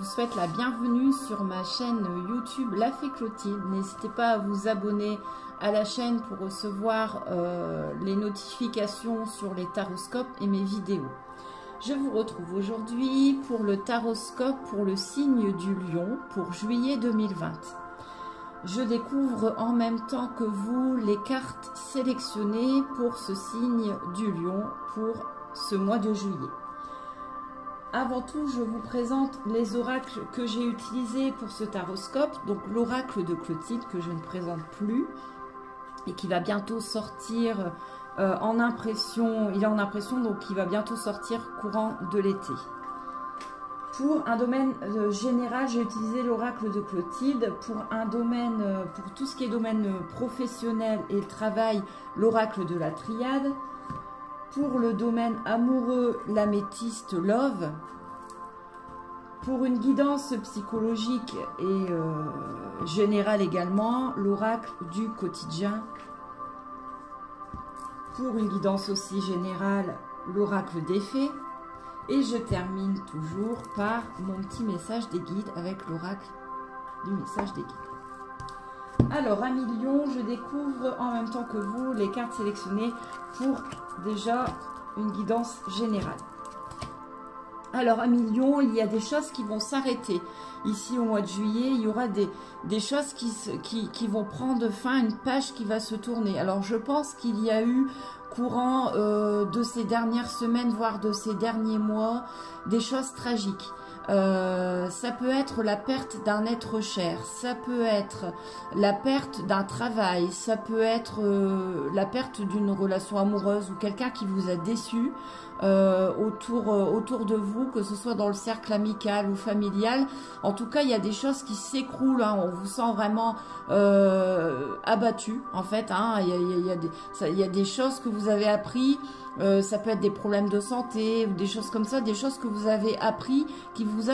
souhaite la bienvenue sur ma chaîne YouTube La Fée Clotilde. N'hésitez pas à vous abonner à la chaîne pour recevoir les notifications sur les taroscopes et mes vidéos. Je vous retrouve aujourd'hui pour le taroscope pour le signe du lion pour juillet 2020. Je découvre en même temps que vous les cartes sélectionnées pour ce signe du lion pour ce mois de juillet. Avant tout, je vous présente les oracles que j'ai utilisés pour ce taroscope. Donc l'oracle de Clotilde que je ne présente plus et qui va bientôt sortir en impression. Il est en impression, donc il va bientôt sortir courant de l'été. Pour un domaine général, j'ai utilisé l'oracle de Clotilde. Pour un domaine, pour tout ce qui est domaine professionnel et travail, l'oracle de la Triade. Pour le domaine amoureux, l'améthyste Love. Pour une guidance psychologique et générale également, l'oracle du quotidien. Pour une guidance aussi générale, l'oracle des fées. Et je termine toujours par mon petit message des guides avec l'oracle du message des guides. Alors, amis Lion, je découvre en même temps que vous les cartes sélectionnées pour déjà une guidance générale. Alors, amis Lion, il y a des choses qui vont s'arrêter. Ici, au mois de juillet, il y aura des choses qui vont prendre fin, une page qui va se tourner. Alors, je pense qu'il y a eu, courant de ces dernières semaines, voire de ces derniers mois, des choses tragiques. Ça peut être la perte d'un être cher, ça peut être la perte d'un travail, ça peut être la perte d'une relation amoureuse ou quelqu'un qui vous a déçu autour de vous, que ce soit dans le cercle amical ou familial. En tout cas, il y a des choses qui s'écroulent, hein. On vous sent vraiment abattu en fait, hein. Il y a des choses que vous avez appris. Ça peut être des problèmes de santé ou des choses comme ça, des choses que vous avez appris qui vous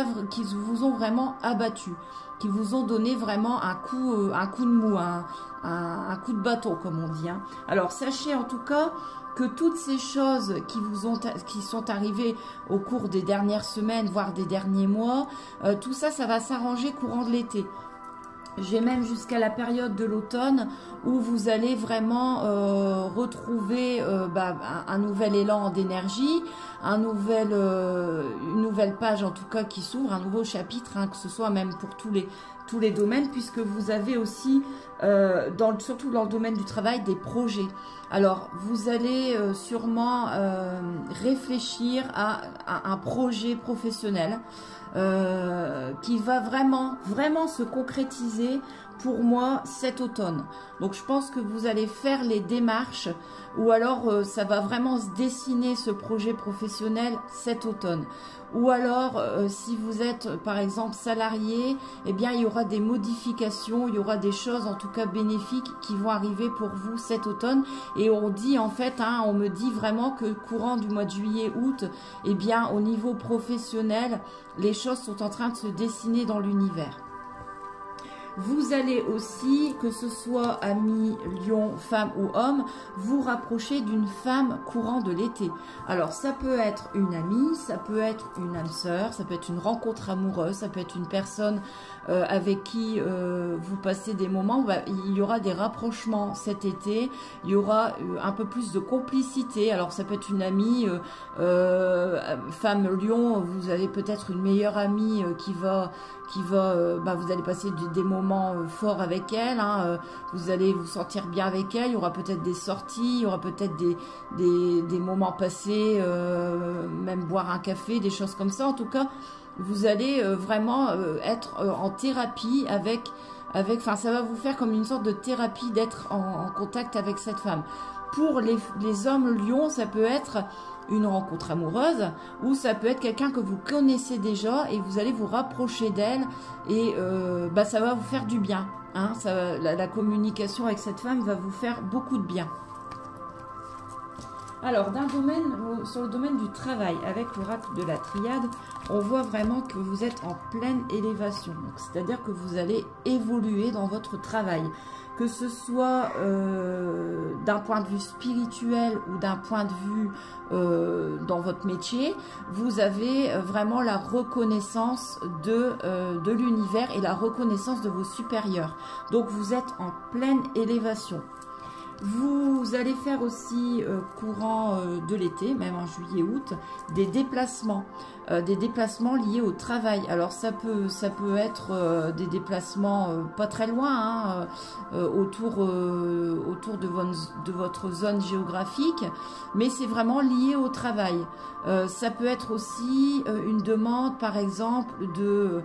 ont vraiment abattu, qui vous ont donné vraiment un coup de mou, un coup de bâton comme on dit, hein. Alors sachez en tout cas que toutes ces choses qui sont arrivées au cours des dernières semaines, voire des derniers mois, tout ça, ça va s'arranger courant de l'été. J'ai même jusqu'à la période de l'automne où vous allez vraiment retrouver un nouvel élan d'énergie, une nouvelle page en tout cas qui s'ouvre, un nouveau chapitre, hein, que ce soit même pour tous les domaines, puisque vous avez aussi, surtout dans le domaine du travail, des projets. Alors, vous allez sûrement réfléchir à un projet professionnel qui va vraiment se concrétiser pour moi cet automne. Donc je pense que vous allez faire les démarches, ou alors ça va vraiment se dessiner ce projet professionnel cet automne. Ou alors si vous êtes par exemple salarié, eh bien il y aura des modifications, il y aura des choses en tout cas bénéfiques qui vont arriver pour vous cet automne. Et on dit en fait, hein, on me dit vraiment que courant du mois de juillet, août, eh bien au niveau professionnel, les choses sont en train de se dessiner dans l'univers. Vous allez aussi, que ce soit amis, lion, femme ou homme, vous rapprocher d'une femme courant de l'été. Alors ça peut être une amie, ça peut être une âme sœur, ça peut être une rencontre amoureuse, ça peut être une personne avec qui vous passez des moments. Il y aura des rapprochements cet été, il y aura un peu plus de complicité. Alors ça peut être une amie, femme lion, vous avez peut-être une meilleure amie vous allez passer des moments forts avec elle, hein, vous allez vous sentir bien avec elle, il y aura peut-être des sorties, il y aura peut-être des moments passés, même boire un café, des choses comme ça. En tout cas, vous allez vraiment être en thérapie enfin ça va vous faire comme une sorte de thérapie d'être en contact avec cette femme. Pour les hommes lions, ça peut être une rencontre amoureuse, ou ça peut être quelqu'un que vous connaissez déjà et vous allez vous rapprocher d'elle et ça va vous faire du bien, hein. La communication avec cette femme va vous faire beaucoup de bien. Alors, sur le domaine du travail, avec l'oracle de la triade, on voit vraiment que vous êtes en pleine élévation. C'est-à-dire que vous allez évoluer dans votre travail. Que ce soit d'un point de vue spirituel ou d'un point de vue dans votre métier, vous avez vraiment la reconnaissance de l'univers et la reconnaissance de vos supérieurs. Donc, vous êtes en pleine élévation. Vous allez faire aussi courant de l'été, même en juillet-août, des déplacements liés au travail. Alors ça peut être des déplacements pas très loin, hein, autour de votre zone géographique, mais c'est vraiment lié au travail. Ça peut être aussi une demande, par exemple, de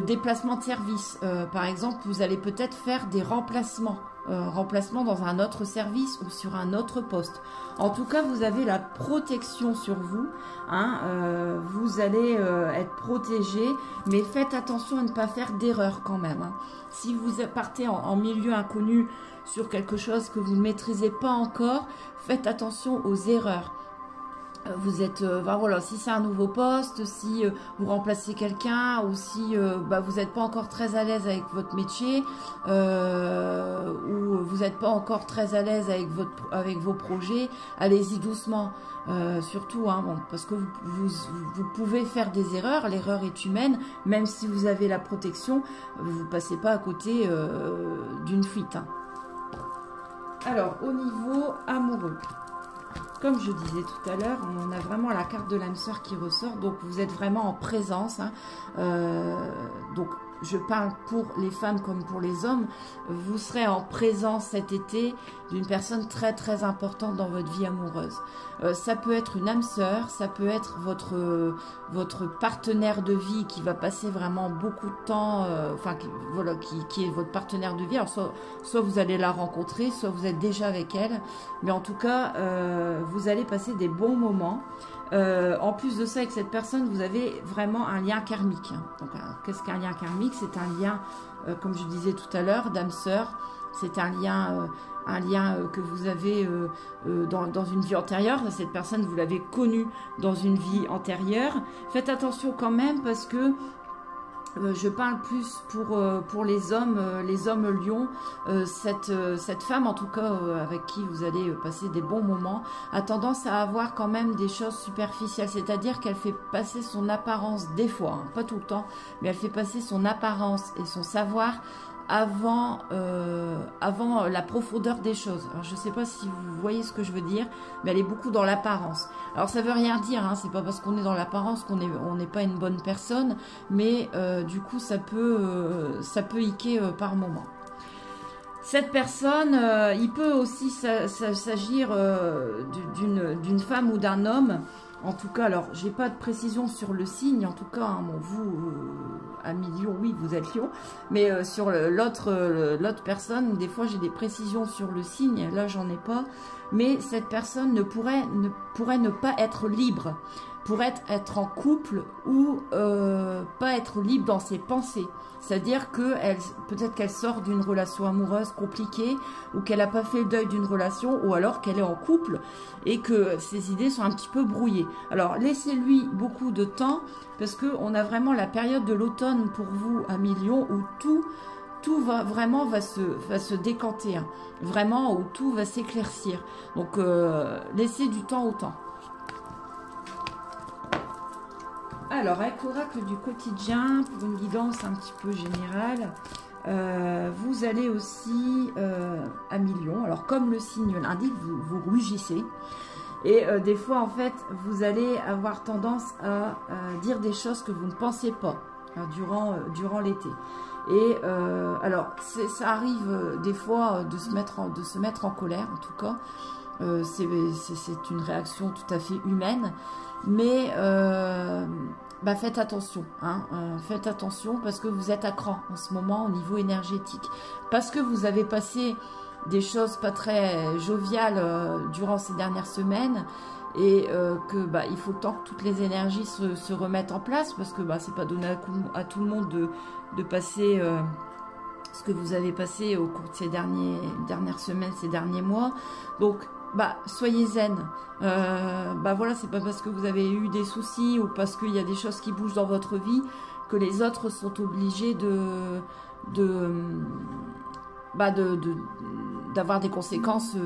déplacement de service. Par exemple, vous allez peut-être faire des remplacements dans un autre service ou sur un autre poste. En tout cas, vous avez la protection sur vous, hein, vous allez être protégé, mais faites attention à ne pas faire d'erreur quand même, hein. Si vous partez en milieu inconnu sur quelque chose que vous ne maîtrisez pas encore, faites attention aux erreurs. Vous êtes, voilà, si c'est un nouveau poste, si vous remplacez quelqu'un ou si vous n'êtes pas encore très à l'aise avec votre métier ou vous n'êtes pas encore très à l'aise avec vos projets, allez-y doucement, surtout, hein, bon, parce que vous pouvez faire des erreurs, l'erreur est humaine, même si vous avez la protection, vous ne passez pas à côté d'une fuite, hein. Alors, au niveau amoureux, comme je disais tout à l'heure, on a vraiment la carte de l'âme sœur qui ressort, donc vous êtes vraiment en présence, hein. Donc je parle pour les femmes comme pour les hommes, vous serez en présence cet été d'une personne très très importante dans votre vie amoureuse. Ça peut être une âme sœur, ça peut être votre partenaire de vie qui va passer vraiment beaucoup de temps, voilà, qui est votre partenaire de vie. Alors soit vous allez la rencontrer, soit vous êtes déjà avec elle, mais en tout cas vous allez passer des bons moments. En plus de ça, avec cette personne, vous avez vraiment un lien karmique. Donc, qu'est-ce qu'un lien karmique? C'est un lien, comme je disais tout à l'heure, d'âme sœur. C'est un lien que vous avez dans une vie antérieure. Cette personne, vous l'avez connue dans une vie antérieure. Faites attention quand même parce que je parle plus pour les hommes lions. Cette femme, en tout cas, avec qui vous allez passer des bons moments, a tendance à avoir quand même des choses superficielles. C'est-à-dire qu'elle fait passer son apparence, des fois, hein, pas tout le temps, mais elle fait passer son apparence et son savoir avant la profondeur des choses. Alors, je ne sais pas si vous voyez ce que je veux dire, mais elle est beaucoup dans l'apparence. Alors, ça ne veut rien dire, hein, c'est pas parce qu'on est dans l'apparence qu'on n'est pas une bonne personne, mais du coup, ça peut hiquer par moment. Cette personne, il peut aussi s'agir d'une femme ou d'un homme. En tout cas, alors, j'ai pas de précision sur le signe. En tout cas, hein, bon, vous, amis Lion, oui, vous êtes Lion. Mais sur l'autre personne, des fois, j'ai des précisions sur le signe. Là, j'en ai pas. Mais cette personne pourrait ne pas être libre. Pourrait être en couple ou pas être libre dans ses pensées. C'est-à-dire que peut-être qu'elle sort d'une relation amoureuse compliquée ou qu'elle n'a pas fait le deuil d'une relation ou alors qu'elle est en couple et que ses idées sont un petit peu brouillées. Alors, laissez-lui beaucoup de temps parce qu'on a vraiment la période de l'automne pour vous, amis Lion, où tout va se décanter, hein. Vraiment, où tout va s'éclaircir. Donc, laissez du temps au temps. Alors, avec l'oracle du quotidien, pour une guidance un petit peu générale, vous allez aussi à Lion. Alors, comme le signe l'indique, vous rugissez. Et des fois, en fait, vous allez avoir tendance à dire des choses que vous ne pensez pas durant l'été. Et alors, ça arrive des fois de se mettre en colère, en tout cas. C'est une réaction tout à fait humaine. Mais faites attention, hein, faites attention parce que vous êtes à cran en ce moment au niveau énergétique. Parce que vous avez passé des choses pas très joviales durant ces dernières semaines et il faut le temps que toutes les énergies se remettent en place parce que c'est pas donné à tout le monde de passer ce que vous avez passé au cours de ces dernières semaines, ces derniers mois. Donc, bah, soyez zen. Bah voilà, c'est pas parce que vous avez eu des soucis ou parce qu'il y a des choses qui bougent dans votre vie que les autres sont obligés d'avoir des conséquences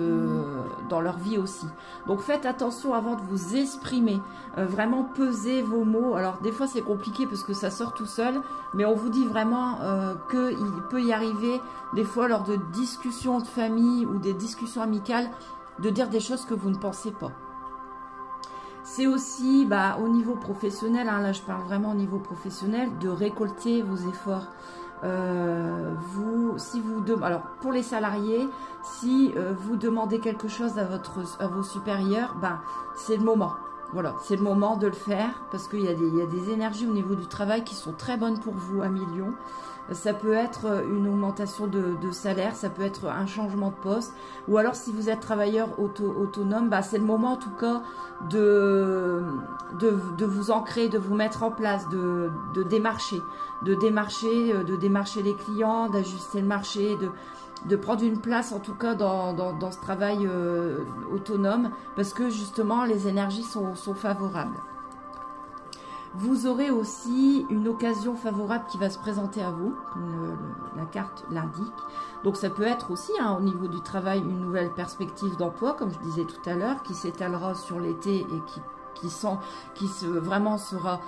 dans leur vie aussi. Donc faites attention avant de vous exprimer. Vraiment pesez vos mots. Alors des fois c'est compliqué parce que ça sort tout seul, mais on vous dit vraiment qu'il peut y arriver des fois lors de discussions de famille ou des discussions amicales de dire des choses que vous ne pensez pas. C'est aussi au niveau professionnel, hein, là je parle vraiment au niveau professionnel, de récolter vos efforts. Alors pour les salariés, si vous demandez quelque chose à vos supérieurs, c'est le moment. Voilà, c'est le moment de le faire parce qu'il y a des énergies au niveau du travail qui sont très bonnes pour vous à millions. Ça peut être une augmentation de salaire, ça peut être un changement de poste. Ou alors si vous êtes travailleur autonome, c'est le moment en tout cas de vous ancrer, de vous mettre en place, de démarcher les clients, d'ajuster le marché, de prendre une place en tout cas dans ce travail autonome parce que justement les énergies sont favorables. Vous aurez aussi une occasion favorable qui va se présenter à vous, comme la carte l'indique. Donc ça peut être aussi au niveau du travail une nouvelle perspective d'emploi, comme je disais tout à l'heure, qui s'étalera sur l'été et qui vraiment sera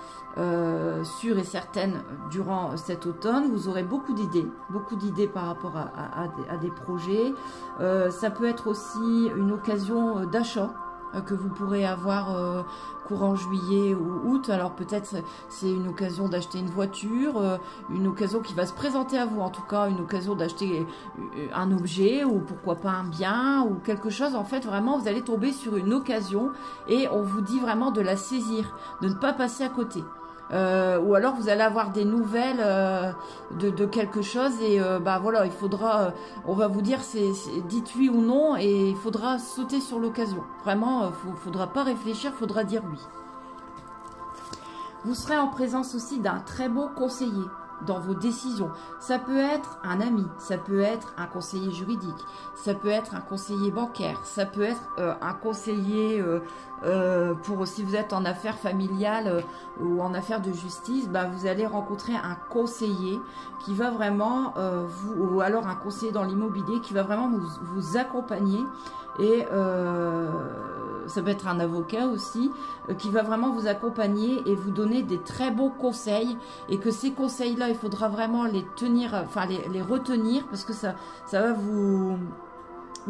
sûre et certaine durant cet automne. Vous aurez beaucoup d'idées par rapport à des projets. Ça peut être aussi une occasion d'achat que vous pourrez avoir courant juillet ou août. Alors peut-être c'est une occasion d'acheter une voiture, une occasion qui va se présenter à vous, en tout cas une occasion d'acheter un objet ou pourquoi pas un bien ou quelque chose. En fait vraiment vous allez tomber sur une occasion et on vous dit vraiment de la saisir, de ne pas passer à côté. Ou alors vous allez avoir des nouvelles de quelque chose et voilà, il faudra, on va vous dire dites oui ou non et il faudra sauter sur l'occasion. Vraiment, faudra pas réfléchir, faudra dire oui. Vous serez en présence aussi d'un très beau conseiller dans vos décisions. Ça peut être un ami, ça peut être un conseiller juridique, ça peut être un conseiller bancaire, ça peut être un conseiller pour si vous êtes en affaires familiales ou en affaires de justice, vous allez rencontrer un conseiller qui va vraiment ou alors un conseiller dans l'immobilier qui va vraiment vous accompagner. Et ça peut être un avocat aussi qui va vraiment vous accompagner et vous donner des très bons conseils et que ces conseils-là, il faudra vraiment les tenir, enfin les retenir parce que ça va vous...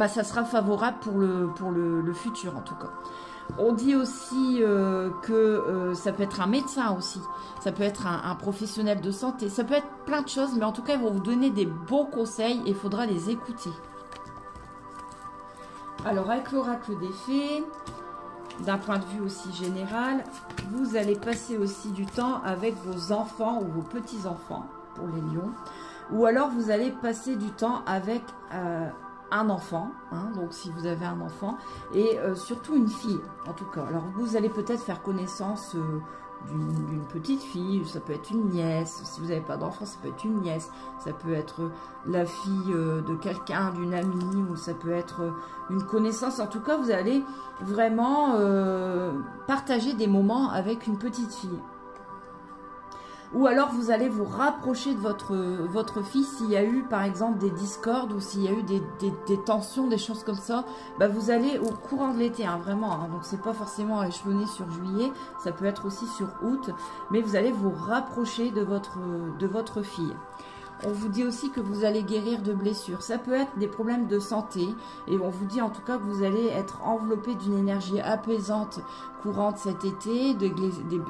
ça sera favorable pour le futur en tout cas. On dit aussi que ça peut être un médecin aussi, ça peut être un professionnel de santé, ça peut être plein de choses, mais en tout cas, ils vont vous donner des bons conseils et il faudra les écouter. Alors, avec l'oracle des fées, d'un point de vue aussi général, vous allez passer aussi du temps avec vos enfants ou vos petits-enfants, pour les lions. Ou alors, vous allez passer du temps avec un enfant, donc si vous avez un enfant, et surtout une fille, en tout cas. Alors, vous allez peut-être faire connaissance d'une petite fille, ça peut être une nièce, si vous n'avez pas d'enfant, ça peut être une nièce, ça peut être la fille de quelqu'un, d'une amie, ou ça peut être une connaissance. En tout cas, vous allez vraiment partager des moments avec une petite fille. Ou alors vous allez vous rapprocher de votre fille s'il y a eu par exemple des discordes ou s'il y a eu des tensions, des choses comme ça. Vous allez au courant de l'été, vraiment. Donc c'est pas forcément à échelonner sur juillet, ça peut être aussi sur août. Mais vous allez vous rapprocher de votre fille. On vous dit aussi que vous allez guérir de blessures. Ça peut être des problèmes de santé. Et on vous dit en tout cas que vous allez être enveloppé d'une énergie apaisante courante cet été.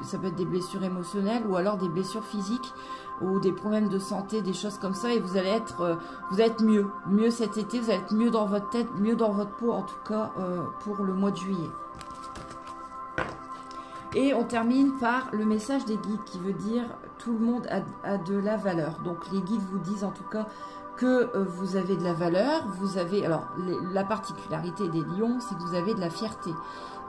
Ça peut être des blessures émotionnelles ou alors des blessures physiques ou des problèmes de santé, des choses comme ça. Et vous allez être mieux. Mieux cet été, vous allez être mieux dans votre tête, mieux dans votre peau en tout cas pour le mois de juillet. Et on termine par le message des guides qui veut dire tout le monde a de la valeur. Donc les guides vous disent en tout cas que vous avez de la valeur. Vous avez, alors la particularité des lions, c'est que vous avez de la fierté.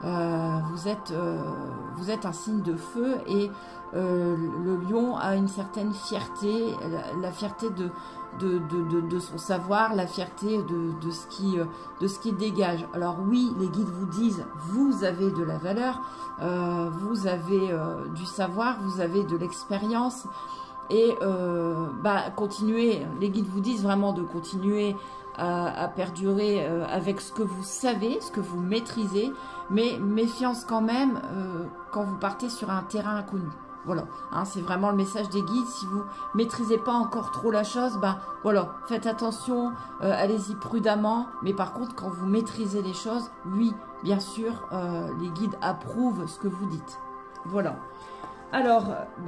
Vous êtes un signe de feu et le lion a une certaine fierté, la fierté de son savoir, la fierté de ce qui dégage. Alors oui, les guides vous disent, vous avez de la valeur, vous avez du savoir, vous avez de l'expérience, et continuez, les guides vous disent vraiment de continuer à perdurer avec ce que vous savez, ce que vous maîtrisez, mais méfiance quand même quand vous partez sur un terrain inconnu. Voilà, hein, c'est vraiment le message des guides. Si vous maîtrisez pas encore trop la chose, voilà, faites attention, allez-y prudemment. Mais par contre, quand vous maîtrisez les choses, oui, bien sûr, les guides approuvent ce que vous dites. Voilà. Alors,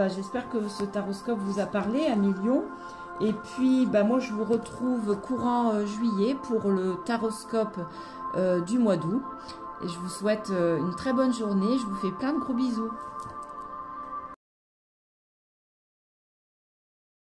j'espère que ce taroscope vous a parlé, Amis Lions. Et puis, moi, je vous retrouve courant juillet pour le taroscope du mois d'août. Et je vous souhaite une très bonne journée. Je vous fais plein de gros bisous.